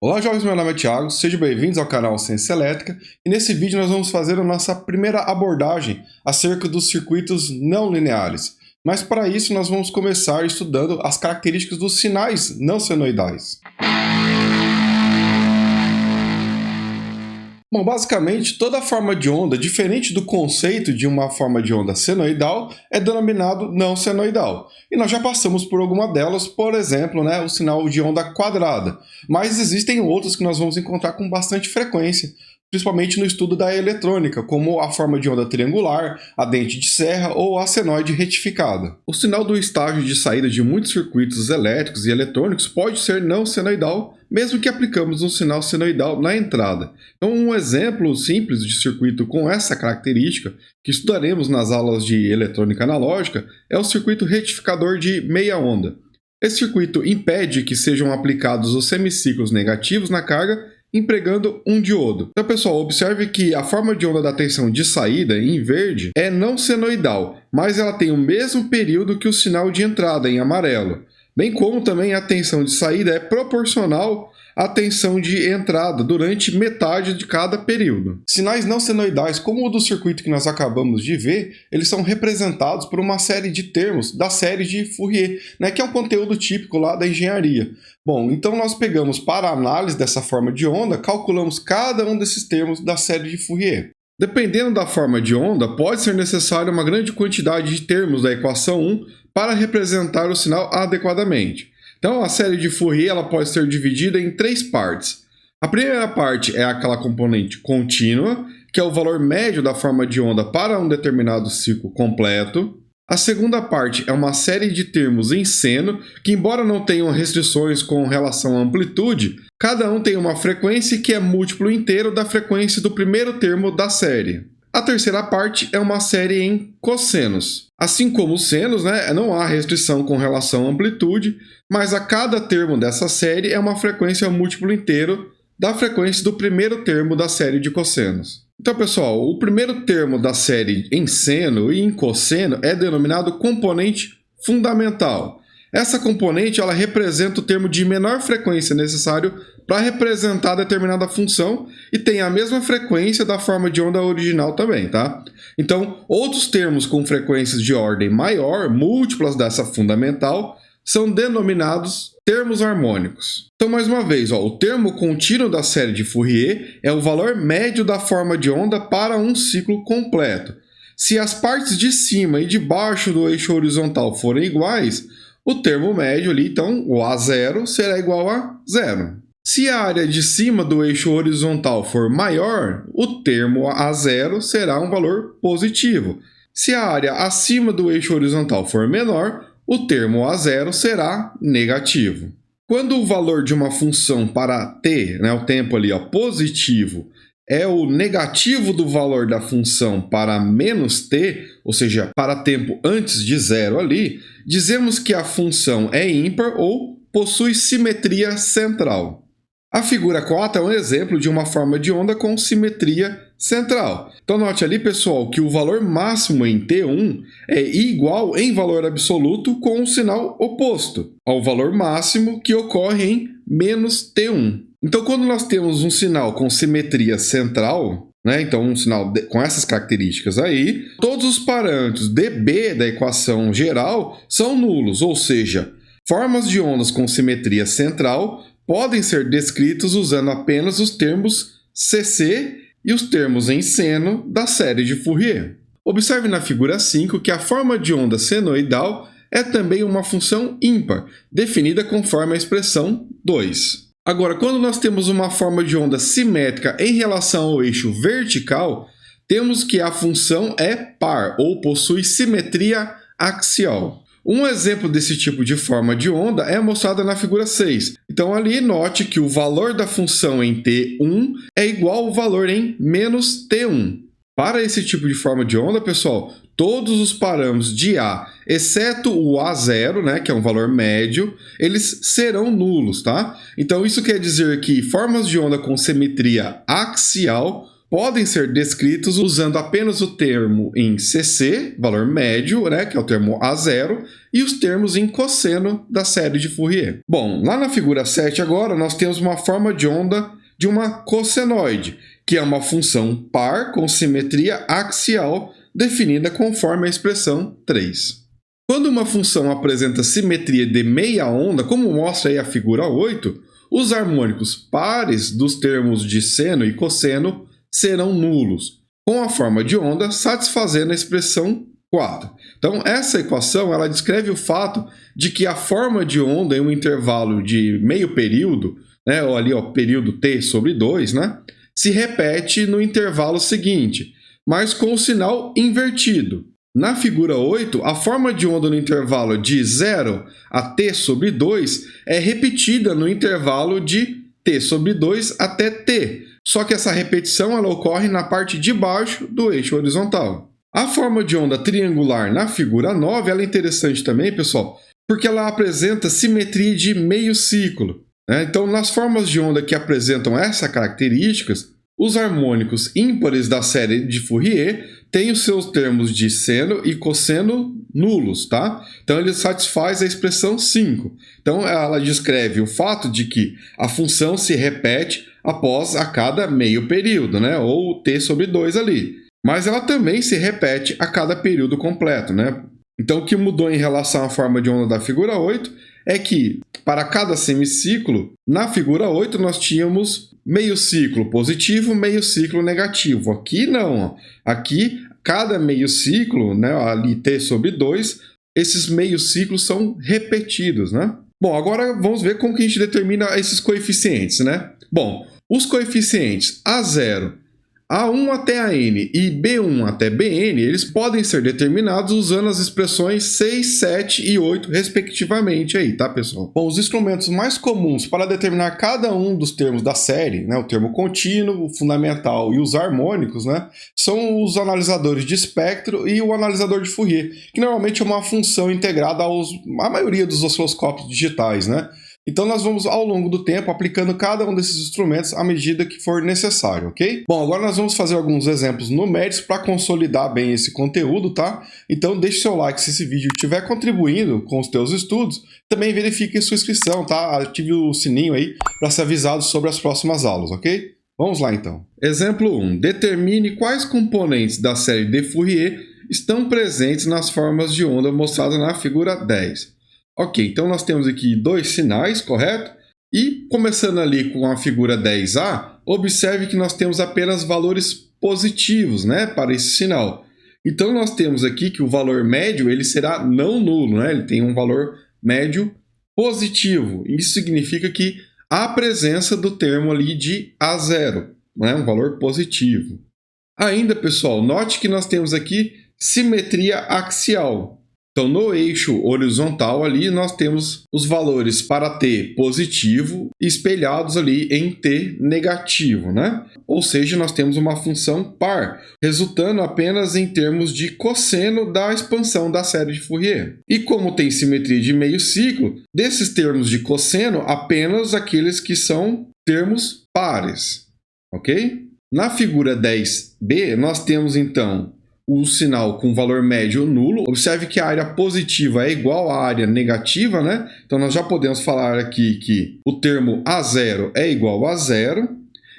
Olá jovens, meu nome é Thiago, sejam bem-vindos ao canal Ciência Elétrica e nesse vídeo nós vamos fazer a nossa primeira abordagem acerca dos circuitos não lineares. Mas para isso nós vamos começar estudando as características dos sinais não senoidais. Bom, basicamente, toda forma de onda, diferente do conceito de uma forma de onda senoidal, é denominado não senoidal. E nós já passamos por alguma delas, por exemplo, o sinal de onda quadrada. Mas existem outras que nós vamos encontrar com bastante frequência, principalmente no estudo da eletrônica, como a forma de onda triangular, a dente de serra ou a senoide retificada. O sinal do estágio de saída de muitos circuitos elétricos e eletrônicos pode ser não senoidal, mesmo que aplicamos um sinal senoidal na entrada. Então, um exemplo simples de circuito com essa característica, que estudaremos nas aulas de eletrônica analógica, é o circuito retificador de meia onda. Esse circuito impede que sejam aplicados os semiciclos negativos na carga, empregando um diodo. Então, pessoal, observe que a forma de onda da tensão de saída, em verde, é não senoidal, mas ela tem o mesmo período que o sinal de entrada, em amarelo. Bem como também a tensão de saída é proporcional à tensão de entrada durante metade de cada período. Sinais não senoidais, como o do circuito que nós acabamos de ver, eles são representados por uma série de termos da série de Fourier, que é um conteúdo típico lá da engenharia. Bom, então nós pegamos para a análise dessa forma de onda, calculamos cada um desses termos da série de Fourier. Dependendo da forma de onda, pode ser necessária uma grande quantidade de termos da equação 1 para representar o sinal adequadamente. Então, a série de Fourier ela pode ser dividida em três partes. A primeira parte é aquela componente contínua, que é o valor médio da forma de onda para um determinado ciclo completo. A segunda parte é uma série de termos em seno, que embora não tenham restrições com relação à amplitude, cada um tem uma frequência que é múltiplo inteiro da frequência do primeiro termo da série. A terceira parte é uma série em cossenos. Assim como os senos, não há restrição com relação à amplitude, mas a cada termo dessa série é uma frequência múltiplo inteiro da frequência do primeiro termo da série de cossenos. Então, pessoal, o primeiro termo da série em seno e em cosseno é denominado componente fundamental. Essa componente ela representa o termo de menor frequência necessário para representar determinada função e tem a mesma frequência da forma de onda original também, tá? Então, outros termos com frequências de ordem maior, múltiplas dessa fundamental, são denominados termos harmônicos. Então, mais uma vez, o termo contínuo da série de Fourier é o valor médio da forma de onda para um ciclo completo. Se as partes de cima e de baixo do eixo horizontal forem iguais, o termo médio ali, então, o A0, será igual a zero. Se a área de cima do eixo horizontal for maior, o termo A0 será um valor positivo. Se a área acima do eixo horizontal for menor, o termo A0 será negativo. Quando o valor de uma função para t, o tempo ali positivo, é o negativo do valor da função para menos t, ou seja, para tempo antes de zero ali, dizemos que a função é ímpar ou possui simetria central. A figura 4 é um exemplo de uma forma de onda com simetria central. Então note ali, pessoal, que o valor máximo em T1 é igual em valor absoluto com o sinal oposto ao valor máximo que ocorre em menos T1. Então quando nós temos um sinal com simetria central, então um sinal com essas características aí, todos os parâmetros dB da equação geral são nulos, ou seja, formas de ondas com simetria central podem ser descritos usando apenas os termos CC e os termos em seno da série de Fourier. Observe na figura 5 que a forma de onda senoidal é também uma função ímpar, definida conforme a expressão 2. Agora, quando nós temos uma forma de onda simétrica em relação ao eixo vertical, temos que a função é par ou possui simetria axial. Um exemplo desse tipo de forma de onda é mostrado na figura 6. Então, ali, note que o valor da função em T1 é igual ao valor em menos T1. Para esse tipo de forma de onda, pessoal, todos os parâmetros de A, exceto o A0, que é um valor médio, eles serão nulos, tá? Então, isso quer dizer que formas de onda com simetria axial podem ser descritos usando apenas o termo em CC, valor médio, né, que é o termo A0, e os termos em cosseno da série de Fourier. Bom, lá na figura 7 agora, nós temos uma forma de onda de uma cossenoide, que é uma função par com simetria axial definida conforme a expressão 3. Quando uma função apresenta simetria de meia onda, como mostra aí a figura 8, os harmônicos pares dos termos de seno e cosseno serão nulos, com a forma de onda satisfazendo a expressão 4. Então, essa equação ela descreve o fato de que a forma de onda em um intervalo de meio período, né, ou ali, período t sobre 2, né, se repete no intervalo seguinte, mas com o sinal invertido. Na figura 8, a forma de onda no intervalo de 0 a t sobre 2 é repetida no intervalo de t sobre 2 até t, só que essa repetição ela ocorre na parte de baixo do eixo horizontal. A forma de onda triangular na figura 9 ela é interessante também, pessoal, porque ela apresenta simetria de meio ciclo. Então, nas formas de onda que apresentam essas características, os harmônicos ímpares da série de Fourier têm os seus termos de seno e cosseno nulos, tá? Então, ele satisfaz a expressão 5. Então, ela descreve o fato de que a função se repete após a cada meio período, né? Ou t sobre 2 ali. Mas ela também se repete a cada período completo, né? Então, o que mudou em relação à forma de onda da figura 8 é que, para cada semiciclo, na figura 8 nós tínhamos meio ciclo positivo, meio ciclo negativo. Aqui não. Aqui, cada meio ciclo, né, ali t sobre 2, esses meios ciclos são repetidos, né? Bom, agora vamos ver como que a gente determina esses coeficientes, né? Bom, os coeficientes A0, A1 até AN e B1 até BN, eles podem ser determinados usando as expressões 6, 7 e 8, respectivamente, aí, tá, pessoal? Bom, os instrumentos mais comuns para determinar cada um dos termos da série, né, o termo contínuo, o fundamental e os harmônicos, né, são os analisadores de espectro e o analisador de Fourier, que normalmente é uma função integrada à maioria dos osciloscópios digitais, né? Então, nós vamos, ao longo do tempo, aplicando cada um desses instrumentos à medida que for necessário, ok? Bom, agora nós vamos fazer alguns exemplos numéricos para consolidar bem esse conteúdo, tá? Então, deixe seu like se esse vídeo estiver contribuindo com os teus estudos. Também verifique sua inscrição, tá? Ative o sininho aí para ser avisado sobre as próximas aulas, ok? Vamos lá, então. Exemplo 1. Determine quais componentes da série de Fourier estão presentes nas formas de onda mostradas na figura 10. Ok, então nós temos aqui dois sinais, correto? E começando ali com a figura 10A, observe que nós temos apenas valores positivos, né, para esse sinal. Então nós temos aqui que o valor médio ele será não nulo, né? Ele tem um valor médio positivo. Isso significa que há presença do termo ali de A0, né? Um valor positivo. Ainda, pessoal, note que nós temos aqui simetria axial. Então, no eixo horizontal ali, nós temos os valores para t positivo espelhados ali em t negativo, né? Ou seja, nós temos uma função par, resultando apenas em termos de cosseno da expansão da série de Fourier. E como tem simetria de meio ciclo, desses termos de cosseno, apenas aqueles que são termos pares, ok? Na figura 10b, nós temos então o sinal com valor médio nulo. Observe que a área positiva é igual à área negativa, né? Então, nós já podemos falar aqui que o termo A0 é igual a zero.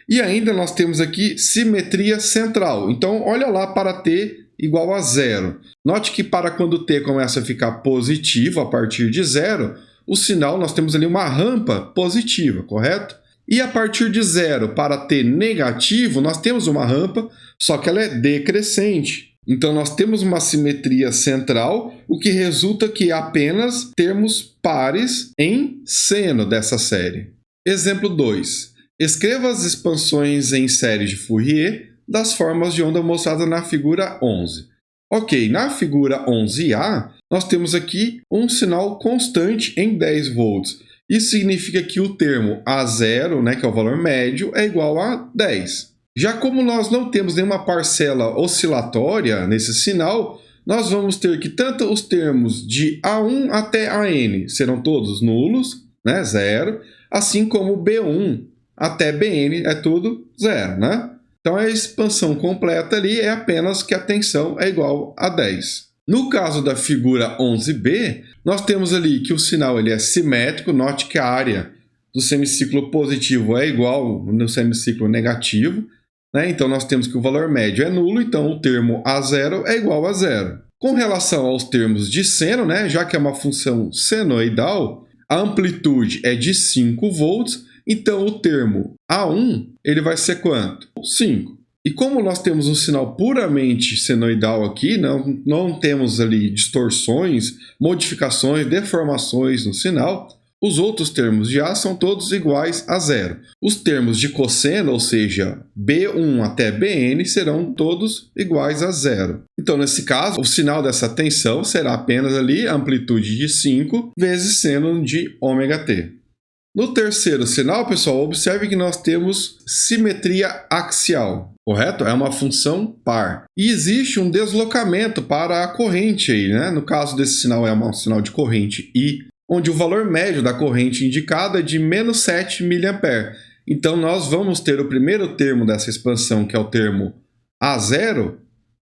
E ainda nós temos aqui simetria central. Então, olha lá para t igual a zero. Note que para quando t começa a ficar positivo a partir de zero, o sinal, nós temos ali uma rampa positiva, correto? E a partir de zero para t negativo, nós temos uma rampa, só que ela é decrescente. Então, nós temos uma simetria central, o que resulta que apenas termos pares em seno dessa série. Exemplo 2. Escreva as expansões em série de Fourier das formas de onda mostradas na figura 11. Ok, na figura 11A, nós temos aqui um sinal constante em 10 volts. Isso significa que o termo A0, né, que é o valor médio, é igual a 10. Já como nós não temos nenhuma parcela oscilatória nesse sinal, nós vamos ter que tanto os termos de A1 até AN serão todos nulos, né, zero, assim como B1 até BN é tudo zero, né? Então a expansão completa ali é apenas que a tensão é igual a 10. No caso da figura 11b, nós temos ali que o sinal ele é simétrico, note que a área do semiciclo positivo é igual no semiciclo negativo, né? Então nós temos que o valor médio é nulo, então o termo A0 é igual a zero. Com relação aos termos de seno, né? Já que é uma função senoidal, a amplitude é de 5 volts, então o termo A1 ele vai ser quanto? 5. E como nós temos um sinal puramente senoidal aqui, não temos ali distorções, modificações, deformações no sinal, os outros termos de A são todos iguais a zero. Os termos de cosseno, ou seja, B1 até Bn, serão todos iguais a zero. Então, nesse caso, o sinal dessa tensão será apenas ali a amplitude de 5 vezes seno de ômega-t. No terceiro sinal, pessoal, observe que nós temos simetria axial, correto? É uma função par. E existe um deslocamento para a corrente aí, né? No caso desse sinal é um sinal de corrente I, onde o valor médio da corrente indicada é de menos 7 mA. Então, nós vamos ter o primeiro termo dessa expansão, que é o termo A0,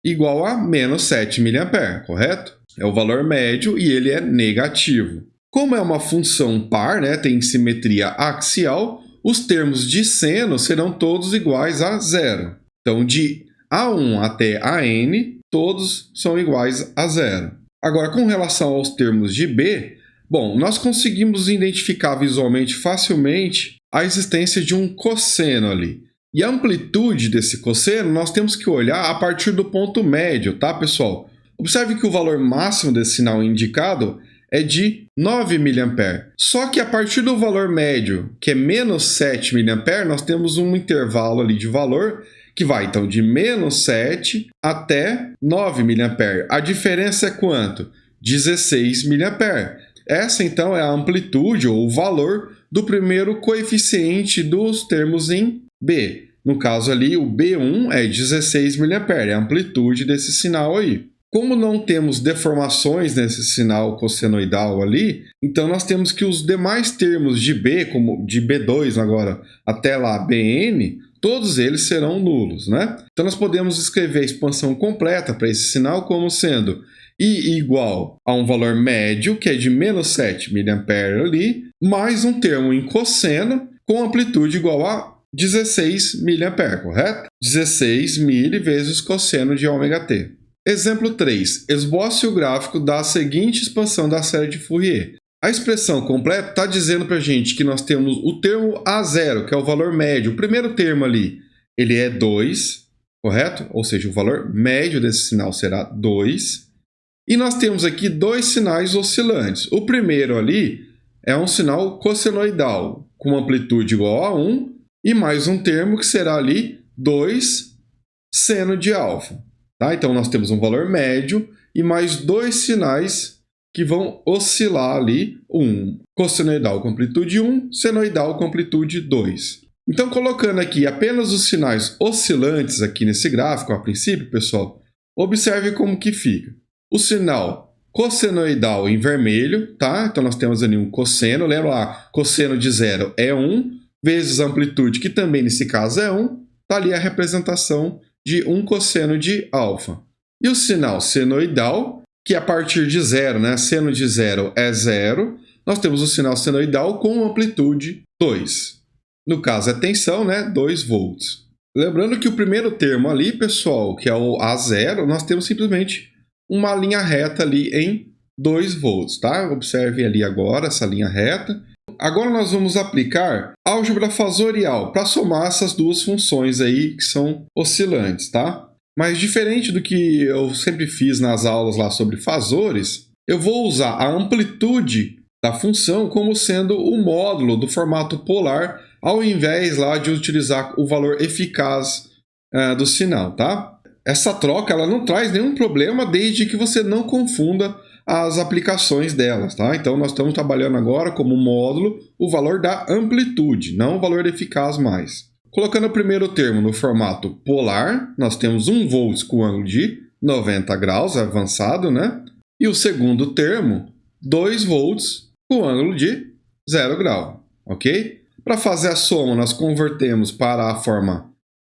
igual a menos 7 mA, correto? É o valor médio e ele é negativo. Como é uma função par, né, tem simetria axial, os termos de seno serão todos iguais a zero. Então, de A1 até AN, todos são iguais a zero. Agora, com relação aos termos de B, bom, nós conseguimos identificar visualmente facilmente a existência de um cosseno ali. E a amplitude desse cosseno nós temos que olhar a partir do ponto médio, tá, pessoal? Observe que o valor máximo desse sinal indicado é de 9 mA. Só que a partir do valor médio, que é menos 7 mA, nós temos um intervalo ali de valor que vai então de menos 7 até 9 mA. A diferença é quanto? 16 mA. Essa então é a amplitude ou o valor do primeiro coeficiente dos termos em B. No caso ali, o B1 é 16 mA, é a amplitude desse sinal aí. Como não temos deformações nesse sinal cossenoidal ali, então nós temos que os demais termos de B, como de B2 agora até lá Bn, todos eles serão nulos, né? Então nós podemos escrever a expansão completa para esse sinal como sendo I igual a um valor médio, que é de menos 7 mA ali, mais um termo em cosseno com amplitude igual a 16 mA, correto? 16 mil vezes cosseno de ômega-t. Exemplo 3. Esboce o gráfico da seguinte expansão da série de Fourier. A expressão completa está dizendo para a gente que nós temos o termo A0, que é o valor médio. O primeiro termo ali, ele é 2, correto? Ou seja, o valor médio desse sinal será 2. E nós temos aqui dois sinais oscilantes. O primeiro ali é um sinal cossenoidal, com amplitude igual a 1, e mais um termo que será ali 2 seno de alfa. Tá? Então, nós temos um valor médio e mais dois sinais que vão oscilar ali, um cossenoidal com amplitude 1, senoidal com amplitude 2. Então, colocando aqui apenas os sinais oscilantes aqui nesse gráfico, a princípio, pessoal, observe como que fica. O sinal cossenoidal em vermelho, tá? Então, nós temos ali um cosseno, lembra lá, cosseno de 0 é 1, vezes a amplitude, que também nesse caso é 1, tá ali a representação de um cosseno de alfa. E o sinal senoidal, que a partir de 0, né? Seno de 0 é 0, nós temos o sinal senoidal com amplitude 2. No caso, é tensão, né? 2 volts. Lembrando que o primeiro termo ali, pessoal, que é o A0, nós temos simplesmente uma linha reta ali em 2 volts, tá? Observe ali agora essa linha reta. Agora nós vamos aplicar álgebra fasorial para somar essas duas funções aí que são oscilantes, tá? Mas diferente do que eu sempre fiz nas aulas lá sobre fasores, eu vou usar a amplitude da função como sendo o módulo do formato polar, ao invés lá de utilizar o valor eficaz do sinal, tá? Essa troca ela não traz nenhum problema desde que você não confunda as aplicações delas, tá? Então, nós estamos trabalhando agora como módulo o valor da amplitude, não o valor eficaz mais. Colocando o primeiro termo no formato polar, nós temos 1 volts com ângulo de 90 graus, avançado, né? E o segundo termo, 2 volts com ângulo de 0 grau, ok? Para fazer a soma, nós convertemos para a forma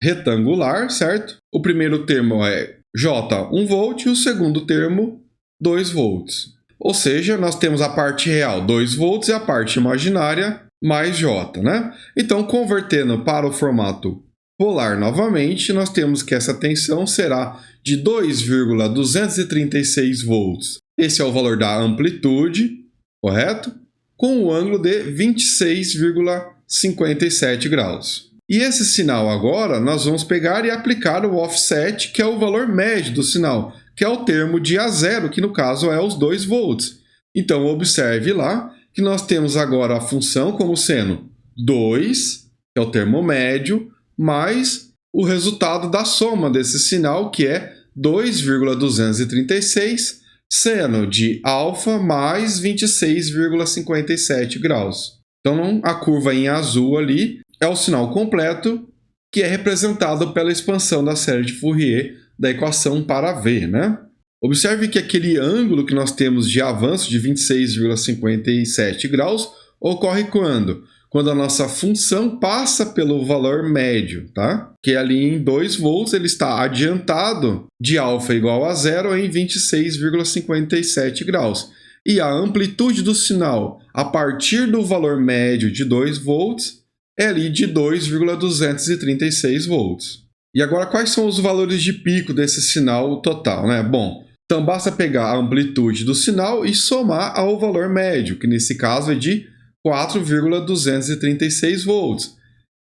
retangular, certo? O primeiro termo é J, 1 volt, e o segundo termo, 2 volts. Ou seja, nós temos a parte real, 2 volts, e a parte imaginária, mais J, né? Então, convertendo para o formato polar novamente, nós temos que essa tensão será de 2,236 volts. Esse é o valor da amplitude, correto? Com o ângulo de 26,57 graus. E esse sinal agora, nós vamos pegar e aplicar o offset, que é o valor médio do sinal, que é o termo de A0, que no caso é os 2 volts. Então, observe lá que nós temos agora a função como sendo 2, que é o termo médio, mais o resultado da soma desse sinal, que é 2,236, seno de alfa mais 26,57 graus. Então, a curva em azul ali é o sinal completo, que é representado pela expansão da série de Fourier da equação para V, né? Observe que aquele ângulo que nós temos de avanço de 26,57 graus ocorre quando? Quando a nossa função passa pelo valor médio, tá? Que ali em 2 volts ele está adiantado de alfa igual a zero em 26,57 graus. E a amplitude do sinal a partir do valor médio de 2 volts é ali de 2,236 volts. E agora, quais são os valores de pico desse sinal total, né? Bom, então basta pegar a amplitude do sinal e somar ao valor médio, que nesse caso é de 4,236 volts.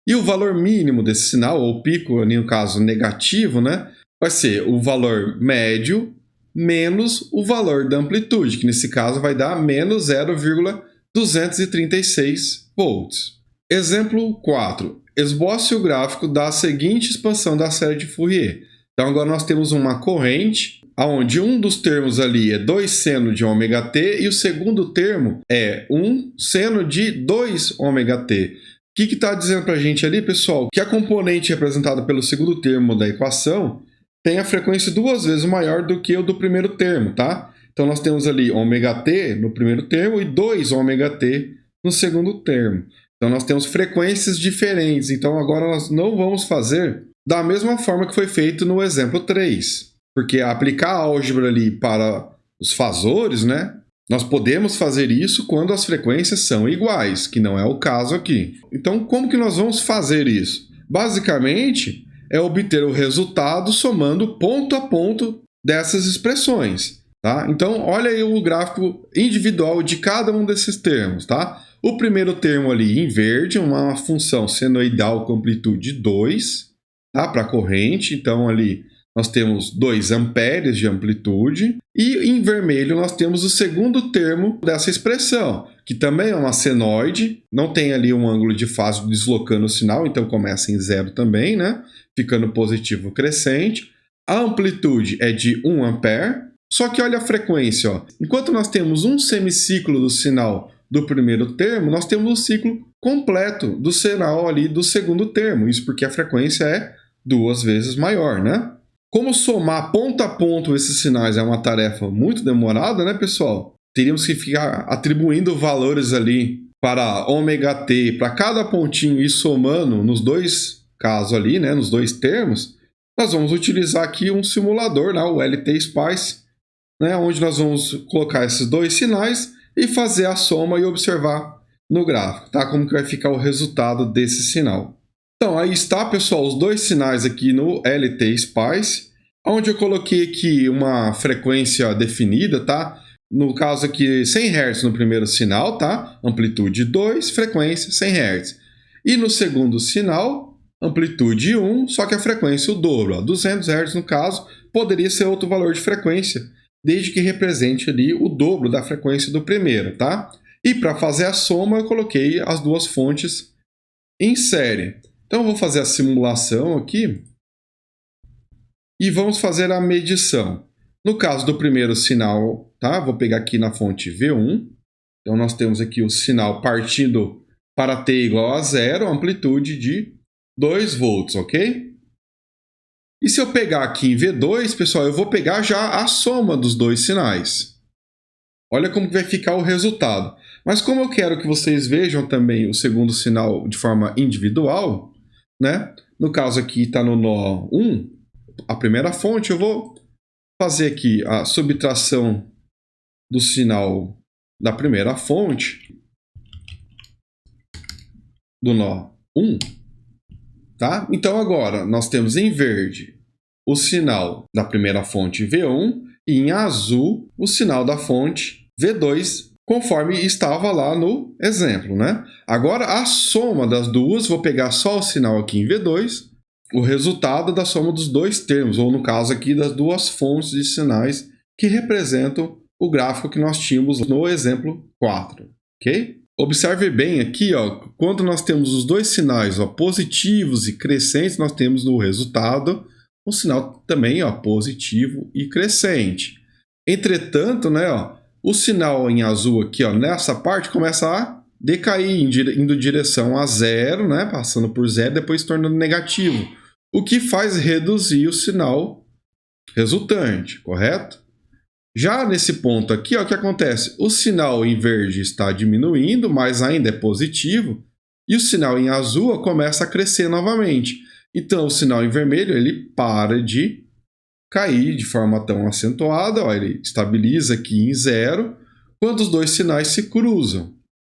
E o valor mínimo desse sinal, ou pico, no caso negativo, né, vai ser o valor médio menos o valor da amplitude, que nesse caso vai dar menos 0,236 volts. Exemplo 4. Esboce o gráfico da seguinte expansão da série de Fourier. Então agora nós temos uma corrente, onde um dos termos ali é 2 seno de ômega t e o segundo termo é 1 seno de 2 ômega t. O que está dizendo para a gente ali, pessoal? Que a componente representada pelo segundo termo da equação tem a frequência 2 vezes maior do que o do primeiro termo, tá? Então nós temos ali ômega t no primeiro termo e 2 ômega t no segundo termo. Então nós temos frequências diferentes. Então agora nós não vamos fazer da mesma forma que foi feito no exemplo 3. Porque aplicar a álgebra ali para os fasores, né? Nós podemos fazer isso quando as frequências são iguais, que não é o caso aqui. Então, como que nós vamos fazer isso? Basicamente, é obter o resultado somando ponto a ponto dessas expressões, tá? Então, olha aí o gráfico individual de cada um desses termos, tá? O primeiro termo ali em verde, uma função senoidal com amplitude 2, tá? Para a corrente, então ali nós temos 2 amperes de amplitude, e em vermelho nós temos o segundo termo dessa expressão, que também é uma senoide, não tem ali um ângulo de fase deslocando o sinal, então começa em zero também, né? Ficando positivo crescente. A amplitude é de 1 ampere, só que olha a frequência, ó. Enquanto nós temos um semiciclo do sinal do primeiro termo, nós temos o ciclo completo do sinal ali do segundo termo, isso porque a frequência é 2 vezes maior, né? Como somar ponto a ponto esses sinais é uma tarefa muito demorada, né, pessoal? Teríamos que ficar atribuindo valores ali para ômega t para cada pontinho e somando nos dois casos ali, né, nos dois termos. Nós vamos utilizar aqui um simulador, né, o LT-Spice, né, onde nós vamos colocar esses dois sinais e fazer a soma e observar no gráfico, tá? Como que vai ficar o resultado desse sinal. Então, aí está, pessoal, os dois sinais aqui no LT-Spice, onde eu coloquei aqui uma frequência definida, tá? No caso aqui, 100 Hz no primeiro sinal, tá? Amplitude 2, frequência 100 Hz. E no segundo sinal, amplitude 1, só que a frequência o dobro, ó, 200 Hz no caso, poderia ser outro valor de frequência, desde que represente ali o dobro da frequência do primeiro, tá? E para fazer a soma, eu coloquei as duas fontes em série. Então, eu vou fazer a simulação aqui e vamos fazer a medição. No caso do primeiro sinal, tá? Vou pegar aqui na fonte V1. Então, nós temos aqui o sinal partindo para t igual a zero, amplitude de 2 volts, ok? E se eu pegar aqui em V2, pessoal, eu vou pegar já a soma dos dois sinais. Olha como que vai ficar o resultado. Mas como eu quero que vocês vejam também o segundo sinal de forma individual, né? No caso aqui está no nó 1, a primeira fonte, eu vou fazer aqui a subtração do sinal da primeira fonte, do nó 1, tá? Então agora nós temos em verde o sinal da primeira fonte V1 e em azul o sinal da fonte V2, conforme estava lá no exemplo, né? Agora a soma das duas, vou pegar só o sinal aqui em V2, o resultado da soma dos dois termos, ou no caso aqui das duas fontes de sinais que representam o gráfico que nós tínhamos no exemplo 4, ok? Observe bem aqui, ó, quando nós temos os dois sinais, ó, positivos e crescentes, nós temos no resultado um sinal também, ó, positivo e crescente. Entretanto, né, ó, o sinal em azul aqui, ó, nessa parte começa a decair, indo em direção a zero, né, passando por zero, depois se tornando negativo, o que faz reduzir o sinal resultante, correto? Já nesse ponto aqui, ó, o que acontece? O sinal em verde está diminuindo, mas ainda é positivo, e o sinal em azul ó, começa a crescer novamente. Então, o sinal em vermelho ele para de cair de forma tão acentuada, ó, ele estabiliza aqui em zero, quando os dois sinais se cruzam. O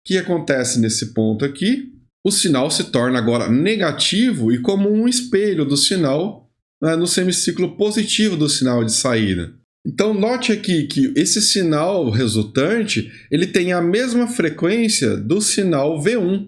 que acontece nesse ponto aqui? O sinal se torna agora negativo e como um espelho do sinal, né, no semiciclo positivo do sinal de saída. Então, note aqui que esse sinal resultante ele tem a mesma frequência do sinal V1,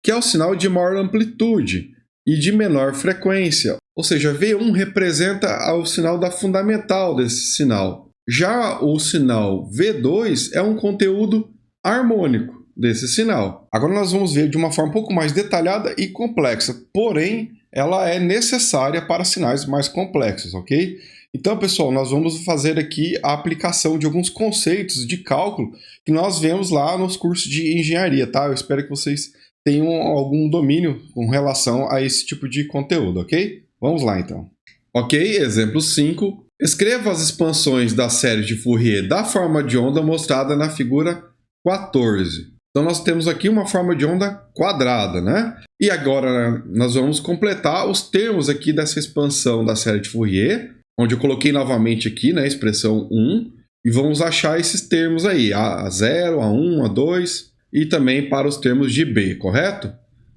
que é o sinal de maior amplitude e de menor frequência. Ou seja, V1 representa o sinal da fundamental desse sinal. Já o sinal V2 é um conteúdo harmônico desse sinal. Agora nós vamos ver de uma forma um pouco mais detalhada e complexa, porém ela é necessária para sinais mais complexos, ok? Então, pessoal, nós vamos fazer aqui a aplicação de alguns conceitos de cálculo que nós vemos lá nos cursos de engenharia, tá? Eu espero que vocês tenham algum domínio com relação a esse tipo de conteúdo, ok? Vamos lá, então. Ok, exemplo 5. Escreva as expansões da série de Fourier da forma de onda mostrada na figura 14. Então, nós temos aqui uma forma de onda quadrada, né? E agora nós vamos completar os termos aqui dessa expansão da série de Fourier, onde eu coloquei novamente aqui, né, a expressão 1, e vamos achar esses termos aí, A0, A1, A2, e também para os termos de B, correto?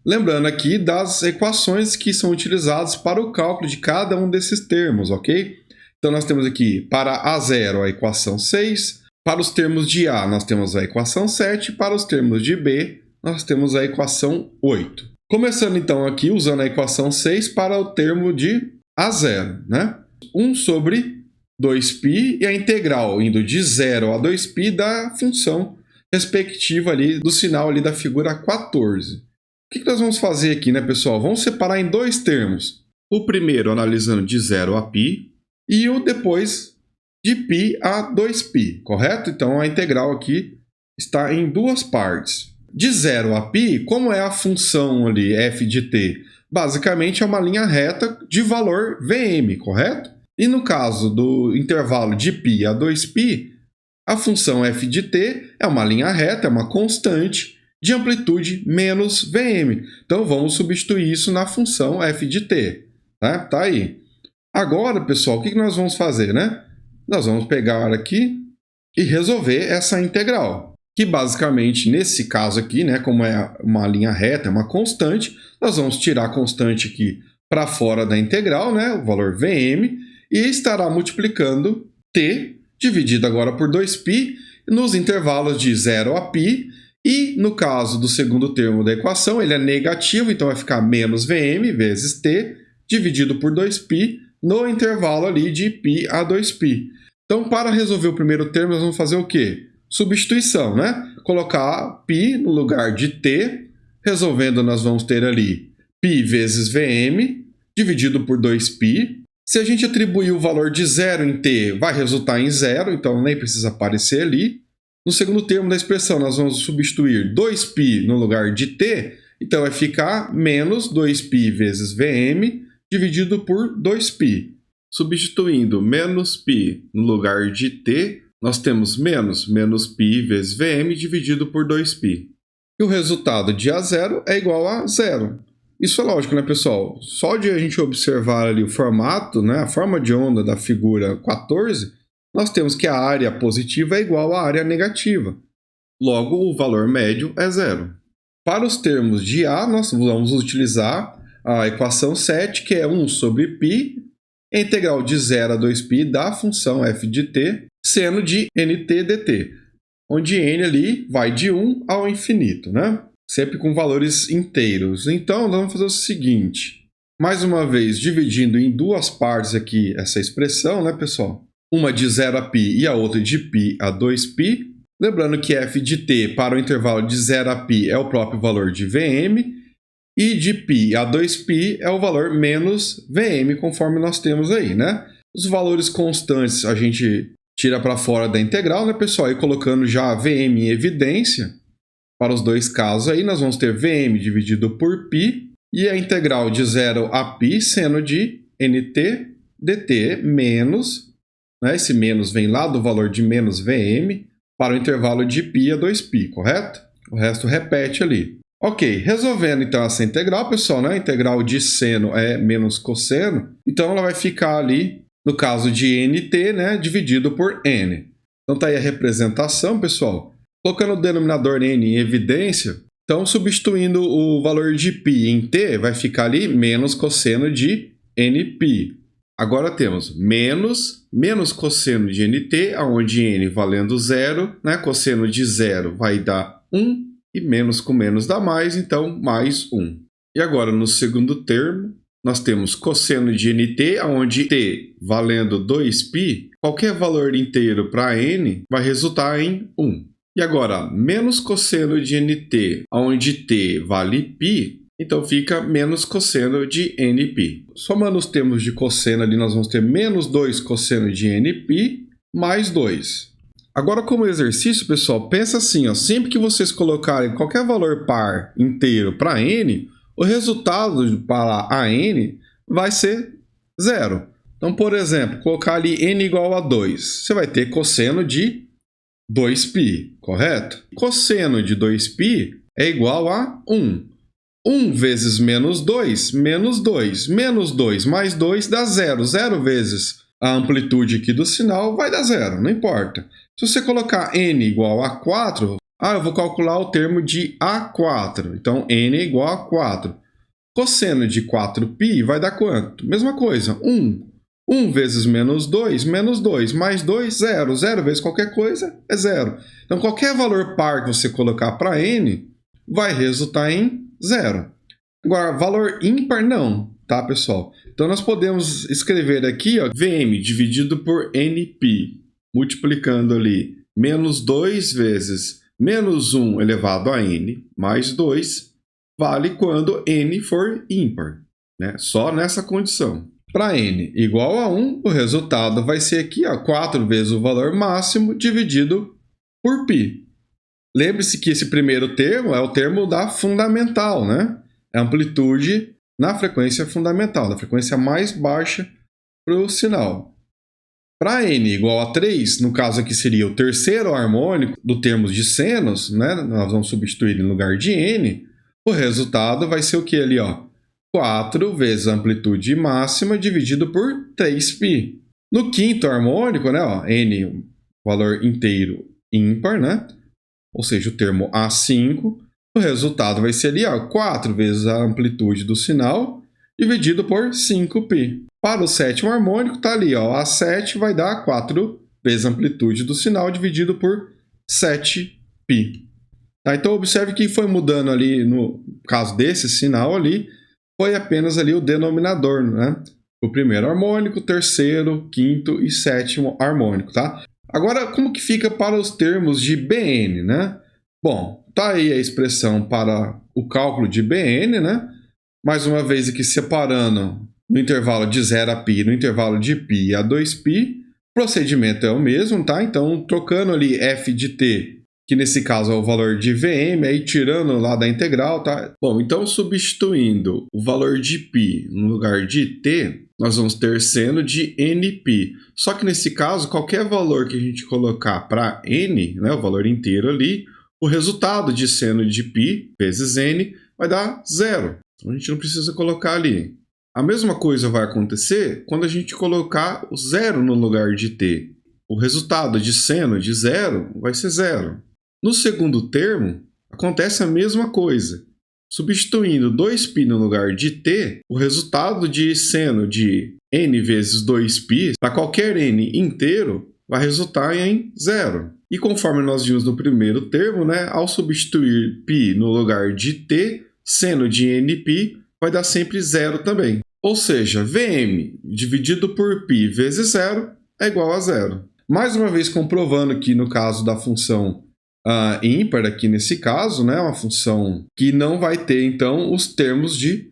Lembrando aqui das equações que são utilizadas para o cálculo de cada um desses termos, ok? Então, nós temos aqui, para A0, a equação 6, para os termos de A, nós temos a equação 7, para os termos de B, nós temos a equação 8. Começando, então, aqui, usando a equação 6 para o termo de A0, né? 1 sobre 2π e a integral indo de 0 a 2π da função respectiva ali do sinal ali da figura 14. O que nós vamos fazer aqui, né, pessoal? Vamos separar em dois termos. O primeiro analisando de 0 a π e o depois de π a 2π, correto? Então a integral aqui está em duas partes. De 0 a π, como é a função ali f de t? Basicamente é uma linha reta de valor Vm, correto? E no caso do intervalo de π a 2π, a função f de t é uma linha reta, é uma constante de amplitude menos Vm. Então vamos substituir isso na função f de t. Tá aí. Agora, pessoal, o que nós vamos fazer, né? Nós vamos pegar aqui e resolver essa integral, que basicamente, nesse caso aqui, né, como é uma linha reta, é uma constante, nós vamos tirar a constante aqui para fora da integral, né, o valor Vm, e estará multiplicando t, dividido agora por 2π, nos intervalos de 0 a π, e no caso do segundo termo da equação, ele é negativo, então vai ficar menos Vm vezes t, dividido por 2π, no intervalo ali de π a 2π. Então, para resolver o primeiro termo, nós vamos fazer o quê? Substituição, né? Colocar π no lugar de t, resolvendo nós vamos ter ali π vezes Vm, dividido por 2π. Se a gente atribuir o valor de 0 em t, vai resultar em 0, então nem precisa aparecer ali. No segundo termo da expressão, nós vamos substituir 2π no lugar de t, então vai ficar menos 2π vezes Vm, dividido por 2π. Substituindo menos π no lugar de t, nós temos menos π vezes Vm dividido por 2π. E o resultado de A0 é igual a 0. Isso é lógico, né, pessoal? Só de a gente observar ali o formato, né, a forma de onda da figura 14, nós temos que a área positiva é igual à área negativa. Logo, o valor médio é zero. Para os termos de A, nós vamos utilizar a equação 7, que é 1 sobre π, a integral de 0 a 2π da função f de t, seno de nt dt, onde n ali vai de 1 ao infinito, né? Sempre com valores inteiros. Então, nós vamos fazer o seguinte. Mais uma vez, dividindo em duas partes aqui essa expressão, né, pessoal? Uma de 0 a π e a outra de π a 2π. Lembrando que f de t para o intervalo de 0 a π é o próprio valor de Vm. E de π a 2π é o valor menos Vm, conforme nós temos aí, né? Os valores constantes a gente tira para fora da integral, né, pessoal? E colocando já Vm em evidência, para os dois casos aí, nós vamos ter Vm dividido por π e a integral de 0 a π seno de nt dt menos, né, esse menos vem lá do valor de menos Vm, para o intervalo de π a 2π, correto? O resto repete ali. Ok, resolvendo então essa integral, pessoal, né? A integral de seno é menos cosseno, então ela vai ficar ali, no caso de nt, né, dividido por n. Então tá aí a representação, pessoal. Colocando o denominador n em evidência, então substituindo o valor de π em t, vai ficar ali menos cosseno de nπ. Agora temos menos cosseno de nt, onde n valendo zero, né? Cosseno de zero vai dar 1, e menos com menos dá mais, então mais 1. E agora, no segundo termo, nós temos cosseno de nt, onde t valendo 2π, qualquer valor inteiro para n vai resultar em 1. E agora, menos cosseno de nt, onde t vale π, então fica menos cosseno de nπ. Somando os termos de cosseno ali, nós vamos ter menos 2 cosseno de nπ mais 2. Agora, como exercício, pessoal, pensa assim, ó, sempre que vocês colocarem qualquer valor par inteiro para n, o resultado para a n vai ser zero. Então, por exemplo, colocar ali n igual a 2, você vai ter cosseno de 2π, correto? Cosseno de 2π é igual a 1. 1 vezes menos 2, menos 2. Menos 2 mais 2 dá 0. 0 vezes a amplitude aqui do sinal vai dar 0, não importa. Se você colocar n igual a 4, eu vou calcular o termo de A4. Então, n é igual a 4. Cosseno de 4π vai dar quanto? Mesma coisa, 1. 1 vezes menos 2, mais 2, 0. 0 vezes qualquer coisa é 0. Então, qualquer valor par que você colocar para n vai resultar em 0. Agora, valor ímpar não, tá, pessoal? Então, nós podemos escrever aqui, ó, Vm dividido por nπ, multiplicando ali menos 2 vezes menos 1 elevado a n mais 2, vale quando n for ímpar, né? Só nessa condição. Para n igual a 1, o resultado vai ser aqui, ó, 4 vezes o valor máximo dividido por π. Lembre-se que esse primeiro termo é o termo da fundamental, né? É a amplitude na frequência fundamental, na frequência mais baixa para o sinal. Para n igual a 3, no caso aqui seria o terceiro harmônico do termo de senos, né? Nós vamos substituir em lugar de n, o resultado vai ser o que ali, ó? 4 vezes a amplitude máxima dividido por 3π. No quinto harmônico, né, ó, n, valor inteiro ímpar, né? Ou seja, o termo A5, o resultado vai ser ali, ó, 4 vezes a amplitude do sinal dividido por 5π. Para o sétimo harmônico, está ali, ó, A7 vai dar 4 vezes a amplitude do sinal dividido por 7π. Tá? Então, observe que foi mudando ali, no caso desse sinal ali, foi apenas ali o denominador, né? O primeiro harmônico, terceiro, quinto e sétimo harmônico, tá? Agora, como que fica para os termos de Bn, né? Bom, tá aí a expressão para o cálculo de Bn, né? Mais uma vez aqui separando no intervalo de 0 a π, no intervalo de π a 2π, o procedimento é o mesmo, tá? Então, trocando ali f de t, que nesse caso é o valor de Vm, aí tirando lá da integral, tá? Bom, então substituindo o valor de π no lugar de t, nós vamos ter seno de nπ. Só que nesse caso, qualquer valor que a gente colocar para n, né, o valor inteiro ali, o resultado de seno de π vezes n vai dar 0. A gente não precisa colocar ali. A mesma coisa vai acontecer quando a gente colocar o zero no lugar de t. O resultado de seno de zero vai ser zero. No segundo termo, acontece a mesma coisa. Substituindo 2π no lugar de t, o resultado de seno de n vezes 2π, para qualquer n inteiro, vai resultar em zero. E conforme nós vimos no primeiro termo, né, ao substituir π no lugar de t, seno de nπ vai dar sempre zero também. Ou seja, Vm dividido por π vezes zero é igual a zero. Mais uma vez comprovando que no caso da função ímpar, aqui nesse caso, né, uma função que não vai ter então os termos de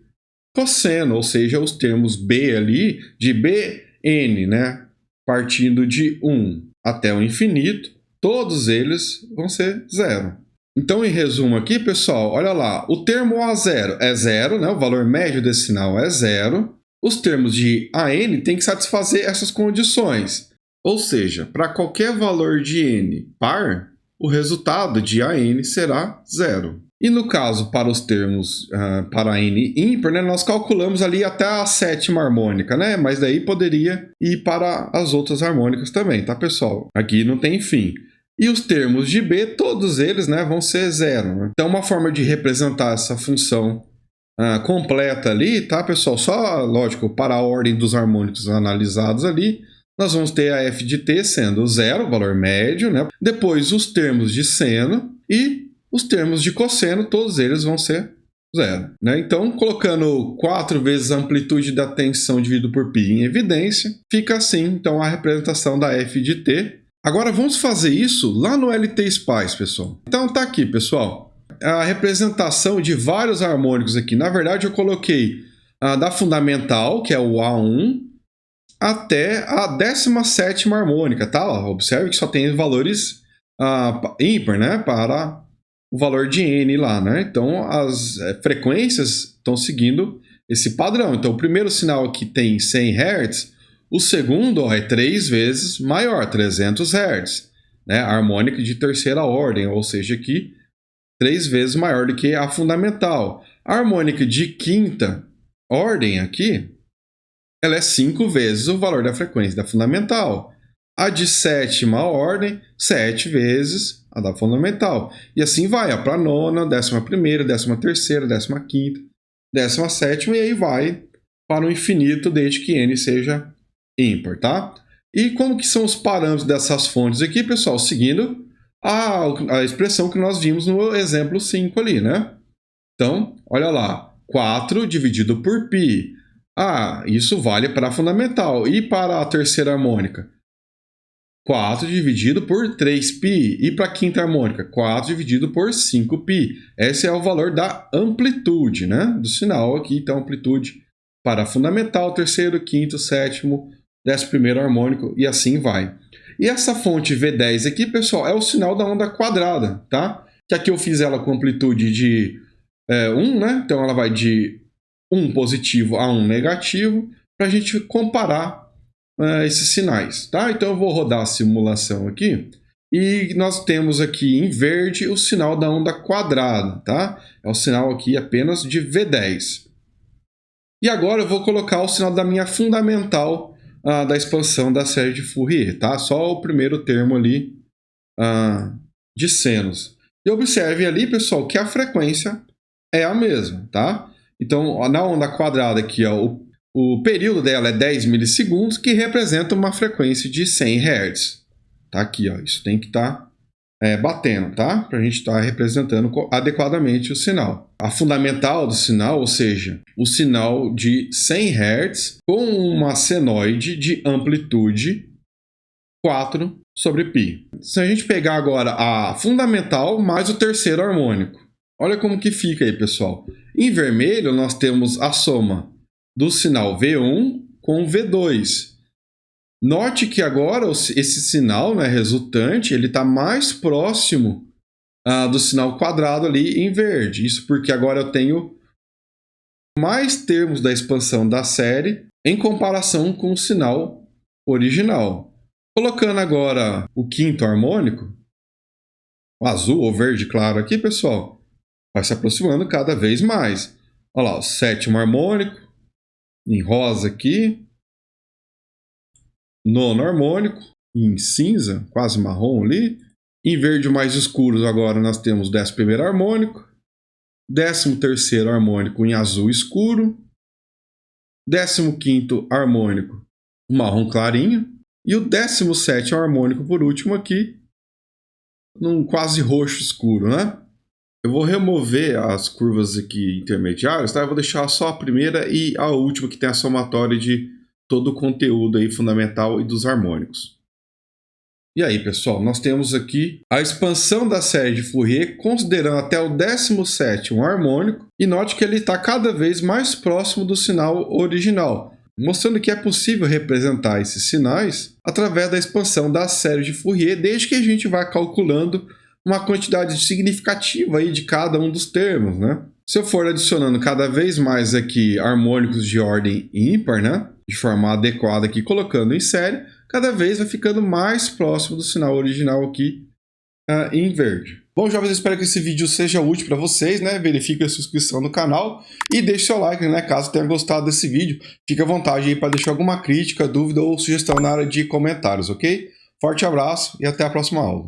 cosseno, ou seja, os termos b ali, de bn, né, partindo de 1 até o infinito, todos eles vão ser zero. Então, em resumo aqui, pessoal, olha lá, o termo A0 é zero, né? O valor médio desse sinal é zero. Os termos de AN têm que satisfazer essas condições. Ou seja, para qualquer valor de n par, o resultado de AN será zero. E no caso, para os termos para n ímpar, né, nós calculamos ali até a sétima harmônica, né? Mas daí poderia ir para as outras harmônicas também, tá, pessoal? Aqui não tem fim. E os termos de b, todos eles, né, vão ser zero. Né? Então, uma forma de representar essa função completa ali, tá, pessoal? Só, lógico, para a ordem dos harmônicos analisados ali, nós vamos ter a f de t sendo zero, valor médio, né? Depois, os termos de seno e os termos de cosseno, todos eles vão ser zero. Né? Então, colocando 4 vezes a amplitude da tensão dividido por π em evidência, fica assim, então, a representação da f de t. Agora vamos fazer isso lá no LT-SPICE, pessoal. Então tá aqui, pessoal, a representação de vários harmônicos aqui. Na verdade, eu coloquei da fundamental, que é o A1, até a 17ª harmônica, tá? Observe que só tem valores ímpar, né? Para o valor de n lá, né? Então as frequências estão seguindo esse padrão. Então o primeiro sinal aqui tem 100 Hz, o segundo é 3 vezes maior, 300 Hz, né? A harmônica de terceira ordem, ou seja, aqui 3 vezes maior do que a fundamental. A harmônica de quinta ordem aqui, ela é 5 vezes o valor da frequência da fundamental. A de sétima ordem, 7 vezes a da fundamental. E assim vai, para a nona, 11ª, 13ª, 15ª, 17ª, e aí vai para o infinito, desde que n seja ímpar, tá? E como que são os parâmetros dessas fontes aqui, pessoal? Seguindo a expressão que nós vimos no exemplo 5 ali, né? Então, olha lá, 4 dividido por π. Isso vale para a fundamental. E para a terceira harmônica? 4 dividido por 3π. E para a quinta harmônica? 4 dividido por 5π. Esse é o valor da amplitude, né? Do sinal aqui. Então, amplitude para a fundamental, terceiro, quinto, sétimo, 11º harmônico e assim vai. E essa fonte V10 aqui, pessoal, é o sinal da onda quadrada, tá? Que aqui eu fiz ela com amplitude de 1, né? Então ela vai de 1 positivo a 1 negativo, para a gente comparar esses sinais, tá? Então eu vou rodar a simulação aqui, e nós temos aqui em verde o sinal da onda quadrada, tá? É o sinal aqui apenas de V10. E agora eu vou colocar o sinal da minha fundamental da expansão da série de Fourier, tá? Só o primeiro termo ali de senos. E observe ali, pessoal, que a frequência é a mesma, tá? Então, na onda quadrada aqui, ó, o período dela é 10 milissegundos, que representa uma frequência de 100 Hz. Tá aqui, ó, isso tem que estar batendo, tá? Para a gente estar representando adequadamente o sinal. A fundamental do sinal, ou seja, o sinal de 100 Hz com uma senoide de amplitude 4 sobre π. Se a gente pegar agora a fundamental mais o terceiro harmônico, olha como que fica aí, pessoal. Em vermelho, nós temos a soma do sinal V1 com V2. Note que agora esse sinal, né, resultante, ele está mais próximo do sinal quadrado ali em verde. Isso porque agora eu tenho mais termos da expansão da série em comparação com o sinal original. Colocando agora o quinto harmônico, o azul ou verde claro aqui, pessoal, vai se aproximando cada vez mais. Olha lá, o sétimo harmônico, em rosa aqui. Nono harmônico, em cinza, quase marrom ali. Em verde mais escuros agora nós temos o 11º harmônico. 13º harmônico em azul escuro. 15º harmônico, marrom clarinho. E o 17º harmônico, por último aqui, num quase roxo escuro, né? Eu vou remover as curvas aqui intermediárias, tá? Eu vou deixar só a primeira e a última, que tem a somatória de todo o conteúdo aí fundamental e dos harmônicos. E aí, pessoal, nós temos aqui a expansão da série de Fourier, considerando até o 17º harmônico, e note que ele está cada vez mais próximo do sinal original, mostrando que é possível representar esses sinais através da expansão da série de Fourier, desde que a gente vá calculando uma quantidade significativa aí de cada um dos termos, né? Se eu for adicionando cada vez mais aqui harmônicos de ordem ímpar, né, de forma adequada aqui, colocando em série, cada vez vai ficando mais próximo do sinal original aqui em verde. Bom, jovens, espero que esse vídeo seja útil para vocês, né? Verifique a sua inscrição no canal e deixe seu like, né? Caso tenha gostado desse vídeo. Fique à vontade aí para deixar alguma crítica, dúvida ou sugestão na área de comentários, ok? Forte abraço e até a próxima aula.